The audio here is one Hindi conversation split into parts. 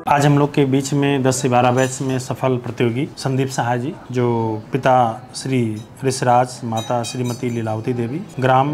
आज हम लोग के बीच में 10 से 12 बैच में सफल प्रतियोगी संदीप सहाय जी, जो पिता श्री ऋषिराज, माता श्रीमती लीलावती देवी, ग्राम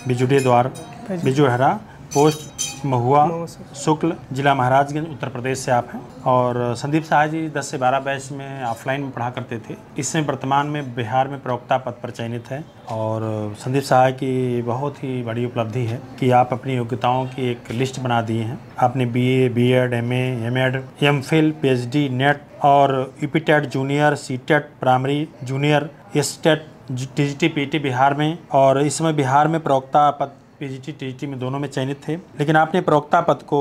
बिजुटे द्वार बिजुहरा, पोस्ट महुआ शुक्ल, जिला महाराजगंज, उत्तर प्रदेश से आप हैं। और संदीप सहाय जी 10 से 12 बैच में ऑफलाइन में पढ़ा करते थे। इसमें वर्तमान में बिहार में प्रवक्ता पद पर चयनित है। और संदीप सहाय की बहुत ही बड़ी उपलब्धि है कि आप अपनी योग्यताओं की एक लिस्ट बना दिए हैं। आपने BA, BEd, MA, MEd, MPhil, PhD, NET और UPTET junior, CTET primary, junior, STET, TGT, PT Bihar में, और इस समय बिहार में प्रवक्ता पद पीजीटी, टीजीटी में दोनों में चयनित थे। लेकिन आपने प्रवक्ता पद को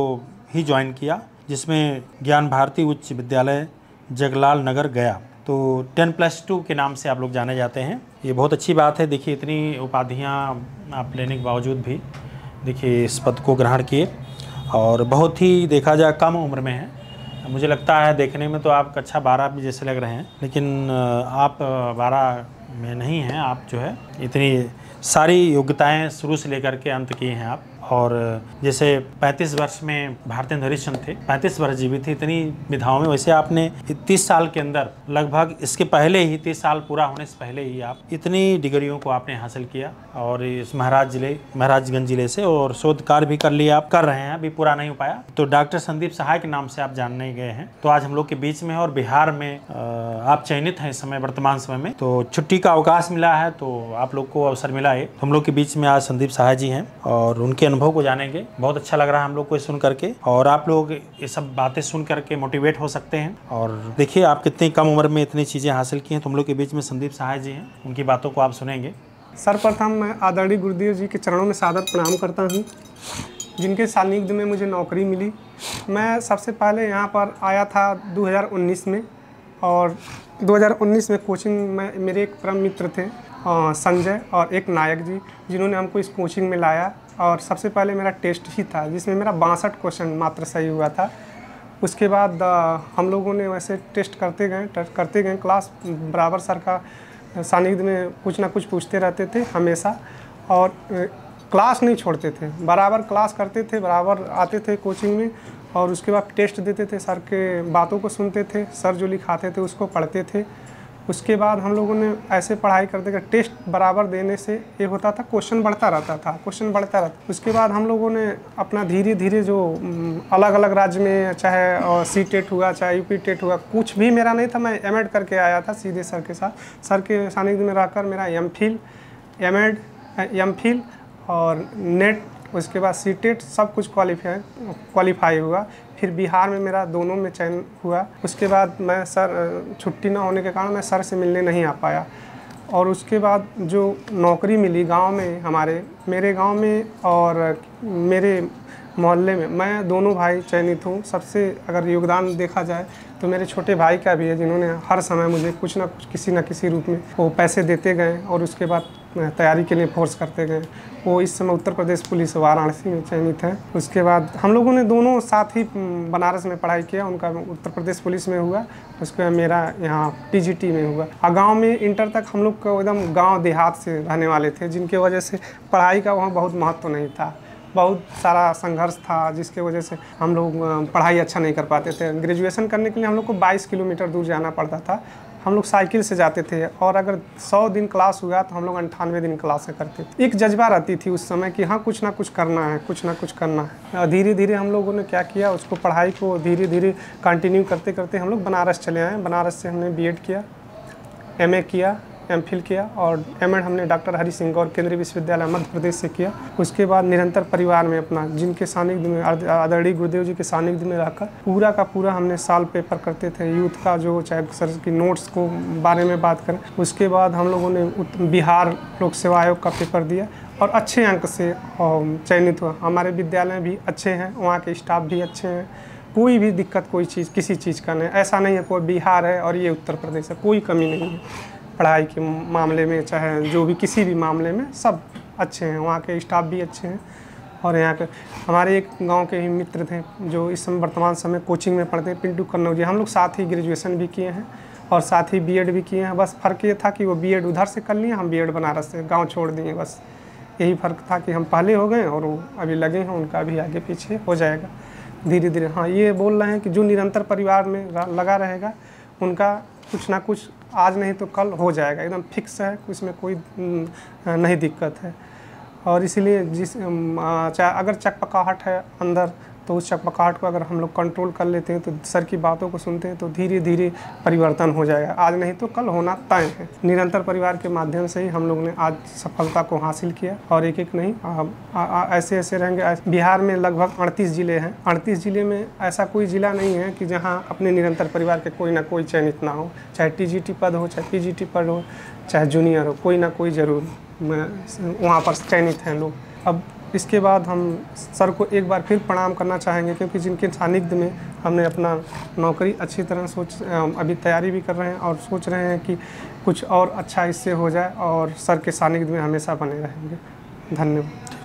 ही ज्वाइन किया, जिसमें ज्ञान भारती उच्च विद्यालय जगलाल नगर गया। तो 10+2 के नाम से आप लोग जाने जाते हैं। ये बहुत अच्छी बात है। देखिए, इतनी उपाधियां आप लेने के बावजूद भी देखिए इस पद को ग्रहण किए, और बहुत ही देखा जाए कम उम्र में है। मुझे लगता है देखने में तो आप कक्षा 12 में जैसे लग रहे हैं, लेकिन आप 12 में नहीं हैं। आप जो है इतनी सारी योग्यताएं शुरू से लेकर के अंत की हैं आप। और जैसे 35 वर्ष में भारतेंदु हरिश्चंद्र थे, 35 वर्ष जीवित थे इतनी विधाओं में, वैसे आपने 30 साल के अंदर, लगभग इसके पहले ही 30 साल पूरा होने से पहले ही आप इतनी डिग्रियों को आपने हासिल किया। और इस महाराजगंज जिले से, और शोध कार्य भी कर लिया, आप कर रहे हैं, अभी पूरा नहीं हो पाया। तो डॉक्टर संदीप सहाय के नाम से आप जानने गए हैं। तो आज हम लोग के बीच में, और बिहार में आप चयनित हैं इस समय, वर्तमान समय में। तो छुट्टी का अवकाश मिला है, तो आप लोग को अवसर मिला है। हम लोग के बीच में आज संदीप सहाय जी हैं, और उनके अनुभव को जानेंगे। बहुत अच्छा लग रहा है हम लोग को सुन करके, और आप लोग ये सब बातें सुन करके मोटिवेट हो सकते हैं। और देखिए आप कितनी कम उम्र में इतनी चीज़ें हासिल की हैं। तो हम लोग के बीच में संदीप सहाय जी हैं, उनकी बातों को आप सुनेंगे। सर्वप्रथम मैं आदरणीय गुरुदेव जी के चरणों में सादर प्रणाम करता हूँ, जिनके सानिध्य में मुझे नौकरी मिली। मैं सबसे पहले यहाँ पर आया था 2019 में, और 2019 में कोचिंग में मेरे एक परम मित्र थे संजय और एक नायक जी, जिन्होंने हमको इस कोचिंग में लाया। और सबसे पहले मेरा टेस्ट ही था, जिसमें मेरा 62 क्वेश्चन मात्र सही हुआ था। उसके बाद हम लोगों ने वैसे टेस्ट करते गए। क्लास बराबर सर का सानिध्य में कुछ ना कुछ पूछते रहते थे हमेशा, और क्लास नहीं छोड़ते थे, बराबर क्लास करते थे, बराबर आते थे कोचिंग में। और उसके बाद टेस्ट देते थे, सर के बातों को सुनते थे, सर जो लिखाते थे उसको पढ़ते थे। उसके बाद हम लोगों ने ऐसे पढ़ाई करते गए। टेस्ट बराबर देने से ये होता था, क्वेश्चन बढ़ता रहता। उसके बाद हम लोगों ने अपना धीरे धीरे जो अलग अलग राज्य में, चाहे सीटेट हुआ, चाहे यूपीटेट हुआ, कुछ भी मेरा नहीं था। मैं एमएड करके आया था सीधे सर के साथ। सर के सानिध्य में रहकर मेरा एमफिल, एमएड, एमफिल और नेट, उसके बाद सीटेट सब कुछ क्वालिफाई हुआ। फिर बिहार में मेरा दोनों में चयन हुआ। उसके बाद मैं सर छुट्टी ना होने के कारण मैं सर से मिलने नहीं आ पाया। और उसके बाद जो नौकरी मिली गांव में, मेरे गांव में और मेरे मोहल्ले में, मैं दोनों भाई चयनित हूँ। सबसे अगर योगदान देखा जाए तो मेरे छोटे भाई का भी है, जिन्होंने हर समय मुझे कुछ ना कुछ, किसी न किसी रूप में वो पैसे देते गए, और उसके बाद तैयारी के लिए फोर्स करते गए। वो इस समय उत्तर प्रदेश पुलिस वाराणसी में चयनित है। उसके बाद हम लोगों ने दोनों साथ ही बनारस में पढ़ाई किया। उनका उत्तर प्रदेश पुलिस में हुआ, उसके बाद मेरा यहाँ टीजीटी में हुआ। और गाँव में इंटर तक हम लोग को एकदम गाँव देहात से रहने वाले थे, जिनके वजह से पढ़ाई का वहाँ बहुत महत्व नहीं था। बहुत सारा संघर्ष था, जिसके वजह से हम लोग पढ़ाई अच्छा नहीं कर पाते थे। ग्रेजुएशन करने के लिए हम लोग को 22 किलोमीटर दूर जाना पड़ता था। हम लोग साइकिल से जाते थे, और अगर 100 दिन क्लास हुआ तो हम लोग 98 दिन क्लासें करते थे। एक जज्बा रहती थी उस समय कि हाँ, कुछ ना कुछ करना है। धीरे धीरे हम लोगों ने क्या किया, उसको पढ़ाई को धीरे धीरे कंटिन्यू करते करते हम लोग बनारस चले आए। बनारस से हमने बीएड किया, एमए किया, एमफिल किया, और एमएड हमने डॉक्टर हरि सिंह गौर केंद्रीय विश्वविद्यालय मध्य प्रदेश से किया। उसके बाद निरंतर परिवार में अपना, जिनके सानिध्य में, आदरणीय गुरुदेव जी के सानिध्य में रहकर पूरा का पूरा हमने साल पेपर करते थे। यूथ का जो, चाहे सर की नोट्स को बारे में बात करें। उसके बाद हम लोगों ने बिहार लोक सेवा आयोग का पेपर दिया, और अच्छे अंक से चयनित हुआ। हमारे विद्यालय भी अच्छे हैं, वहाँ के स्टाफ भी अच्छे हैं। कोई भी दिक्कत, कोई चीज़, किसी चीज़ का नहीं, ऐसा नहीं है कोई बिहार है और ये उत्तर प्रदेश है, कोई कमी नहीं है। पढ़ाई के मामले में, चाहे जो भी किसी भी मामले में, सब अच्छे हैं। वहाँ के स्टाफ भी अच्छे हैं। और यहाँ के हमारे एक गांव के ही मित्र थे, जो इस समय वर्तमान समय कोचिंग में पढ़ते हैं, पिंटू कन्नौजी। हम लोग साथ ही ग्रेजुएशन भी किए हैं, और साथ ही बीएड भी किए हैं। बस फ़र्क ये था कि वो बीएड उधर से कर लिए, हम बीएड बनारस से, गाँव छोड़ दिए। बस यही फ़र्क था कि हम पहले हो गए, और वो अभी लगे हैं, उनका भी आगे पीछे हो जाएगा। धीरे धीरे हाँ ये बोल रहे हैं कि जो निरंतर परिवार में लगा रहेगा उनका कुछ ना कुछ आज नहीं तो कल हो जाएगा, एकदम फिक्स है, इसमें कोई नहीं दिक्कत है। और इसीलिए चाहे अगर चकपकाहट है अंदर तो उस चकपकाहट को अगर हम लोग कंट्रोल कर लेते हैं तो सर की बातों को सुनते हैं तो धीरे धीरे परिवर्तन हो जाएगा, आज नहीं तो कल होना तय है। निरंतर परिवार के माध्यम से ही हम लोग ने आज सफलता को हासिल किया और एक एक नहीं ऐसे ऐसे रहेंगे। बिहार में लगभग 38 ज़िले हैं, 38 ज़िले में ऐसा कोई ज़िला नहीं है कि जहाँ अपने निरंतर परिवार के कोई ना कोई चयनित ना हो, चाहे TGT पद हो, चाहे PGT पद हो, चाहे जूनियर हो, कोई ना कोई ज़रूर वहाँ पर चयनित हैं लोग। अब इसके बाद हम सर को एक बार फिर प्रणाम करना चाहेंगे क्योंकि जिनके सानिध्य में हमने अपना नौकरी अच्छी तरह अभी तैयारी भी कर रहे हैं और सोच रहे हैं कि कुछ और अच्छा इससे हो जाए और सर के सानिध्य में हमेशा बने रहेंगे। धन्यवाद।